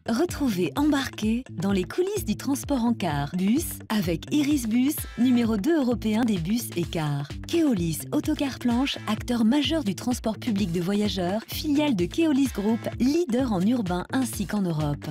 Retrouvez Embarqué dans les coulisses du transport en car bus avec Irisbus, numéro 2 européen des bus et cars. Keolis Autocar Planche, acteur majeur du transport public de voyageurs, filiale de Keolis Group, leader en urbain ainsi qu'en Europe.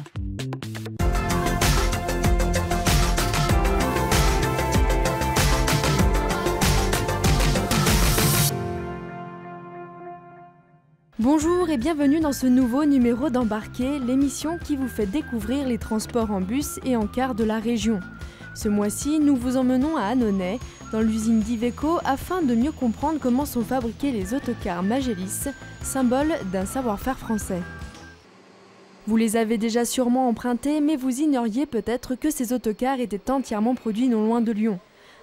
Bonjour et bienvenue dans ce nouveau numéro d'Embarqué, l'émission qui vous fait découvrir les transports en bus et en car de la région. Ce mois-ci, nous vous emmenons à Annonay, dans l'usine d'Iveco, afin de mieux comprendre comment sont fabriqués les autocars Magellis, symbole d'un savoir-faire français. Vous les avez déjà sûrement empruntés, mais vous ignoriez peut-être que ces autocars étaient entièrement produits non loin de Lyon.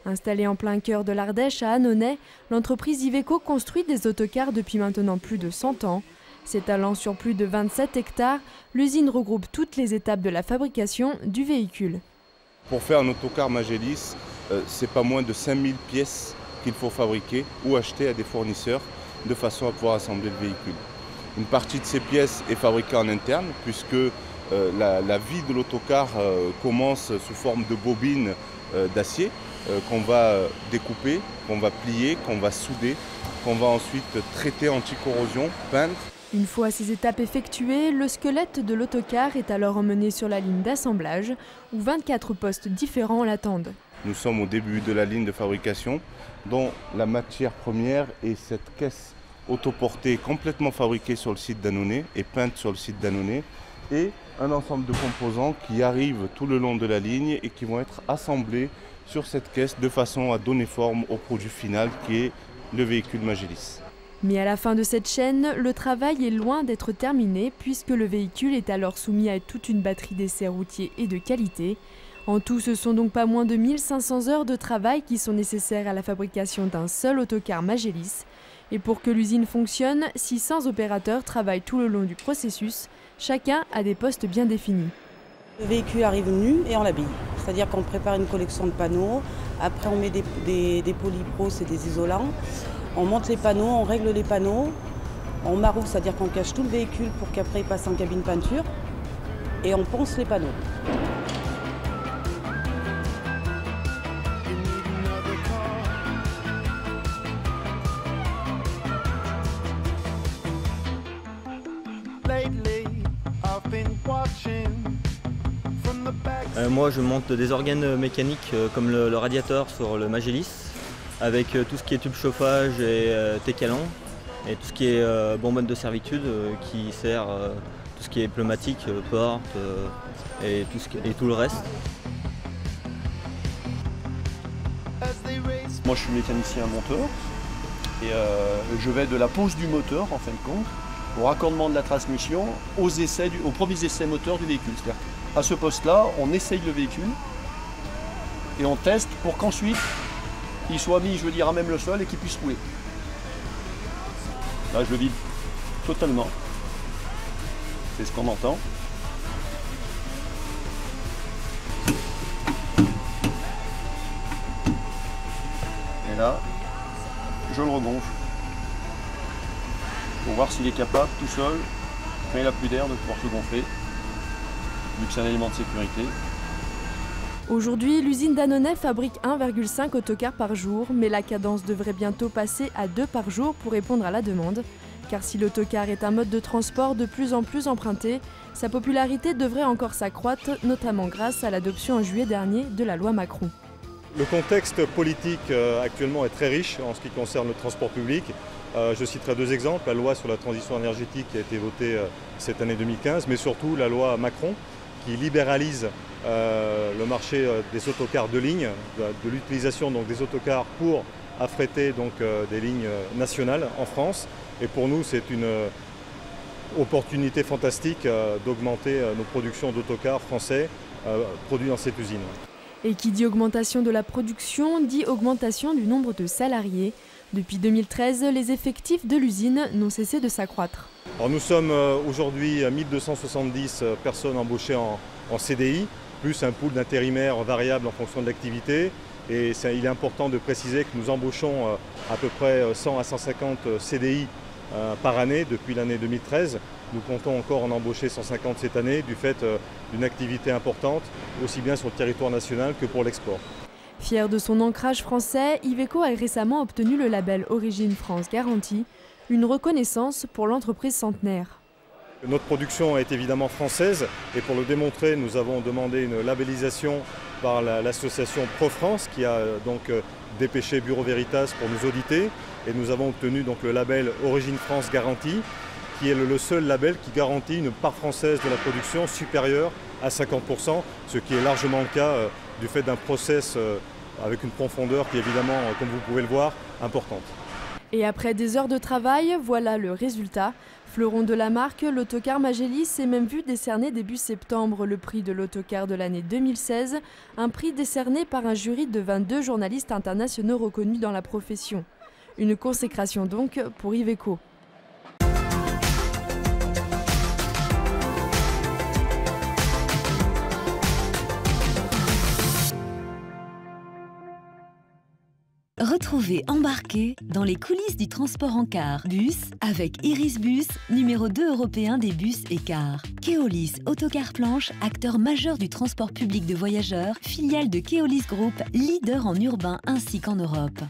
Installée en plein cœur de l'Ardèche à Annonay, l'entreprise Iveco construit des autocars depuis maintenant plus de 100 ans. S'étalant sur plus de 27 hectares, l'usine regroupe toutes les étapes de la fabrication du véhicule. Pour faire un autocar Magellis, c'est pas moins de 5000 pièces qu'il faut fabriquer ou acheter à des fournisseurs de façon à pouvoir assembler le véhicule. Une partie de ces pièces est fabriquée en interne puisque la vie de l'autocar commence sous forme de bobines d'acier qu'on va découper, qu'on va plier, qu'on va souder, qu'on va ensuite traiter anti-corrosion, peindre. Une fois ces étapes effectuées, le squelette de l'autocar est alors emmené sur la ligne d'assemblage où 24 postes différents l'attendent. Nous sommes au début de la ligne de fabrication dont la matière première est cette caisse autoportée complètement fabriquée sur le site d'Annonay et peinte sur le site d'Annonay et un ensemble de composants qui arrivent tout le long de la ligne et qui vont être assemblés sur cette caisse de façon à donner forme au produit final qui est le véhicule Magellis. Mais à la fin de cette chaîne, le travail est loin d'être terminé puisque le véhicule est alors soumis à toute une batterie d'essais routiers et de qualité. En tout, ce sont donc pas moins de 1500 heures de travail qui sont nécessaires à la fabrication d'un seul autocar Magellis. Et pour que l'usine fonctionne, 600 opérateurs travaillent tout le long du processus, chacun a des postes bien définis. Le véhicule arrive nu et on l'habille, c'est-à-dire qu'on prépare une collection de panneaux, après on met des polypros, c'est des isolants, on monte les panneaux, on règle les panneaux, on maroufle, c'est-à-dire qu'on cache tout le véhicule pour qu'après il passe en cabine peinture et on ponce les panneaux. Moi je monte des organes mécaniques comme le radiateur sur le Magellis avec tout ce qui est tube chauffage et técalan et tout ce qui est bonbonne de servitude qui sert tout ce qui est pneumatique, porte et tout le reste. Moi je suis mécanicien monteur et je vais de la pose du moteur en fin de compte au raccordement de la transmission aux premiers essais moteurs du véhicule. C'est-à-dire à ce poste-là, on essaye le véhicule et on teste pour qu'ensuite il soit mis, à même le sol et qu'il puisse rouler. Là, je le vide totalement. C'est ce qu'on entend. Et là, je le regonfle pour voir s'il est capable tout seul, quand il n'a plus d'air, de pouvoir se gonfler. Vu que c'est un élément de sécurité. Aujourd'hui, l'usine d'Annonay fabrique 1,5 autocars par jour, mais la cadence devrait bientôt passer à 2 par jour pour répondre à la demande. Car si l'autocar est un mode de transport de plus en plus emprunté, sa popularité devrait encore s'accroître, notamment grâce à l'adoption en juillet dernier de la loi Macron. Le contexte politique actuellement est très riche en ce qui concerne le transport public. Je citerai 2 exemples, la loi sur la transition énergétique qui a été votée cette année 2015, mais surtout la loi Macron qui libéralise le marché des autocars de ligne, de l'utilisation des autocars pour affréter des lignes nationales en France. Et pour nous, c'est une opportunité fantastique d'augmenter nos productions d'autocars français produits dans cette usine. Et qui dit augmentation de la production, dit augmentation du nombre de salariés. Depuis 2013, les effectifs de l'usine n'ont cessé de s'accroître. Alors nous sommes aujourd'hui à 1270 personnes embauchées en CDI, plus un pool d'intérimaires variable en fonction de l'activité. Et il est important de préciser que nous embauchons à peu près 100 à 150 CDI par année depuis l'année 2013. Nous comptons encore en embaucher 150 cette année du fait d'une activité importante, aussi bien sur le territoire national que pour l'export. Fier de son ancrage français, Iveco a récemment obtenu le label Origine France Garantie, une reconnaissance pour l'entreprise centenaire. Notre production est évidemment française et pour le démontrer, nous avons demandé une labellisation par l'association ProFrance qui a donc dépêché Bureau Veritas pour nous auditer et nous avons obtenu donc le label Origine France Garantie qui est le seul label qui garantit une part française de la production supérieure à 50%, ce qui est largement le cas du fait d'un process avec une profondeur qui est évidemment, comme vous pouvez le voir, importante. Et après des heures de travail, voilà le résultat. Fleuron de la marque, l'autocar Magellis s'est même vu décerner début septembre le prix de l'autocar de l'année 2016, un prix décerné par un jury de 22 journalistes internationaux reconnus dans la profession. Une consécration donc pour Iveco. Retrouvez Embarqué dans les coulisses du transport en car bus avec Iris Bus, numéro 2 européen des bus et cars. Keolis Autocar Planche, acteur majeur du transport public de voyageurs, filiale de Keolis Group, leader en urbain ainsi qu'en Europe.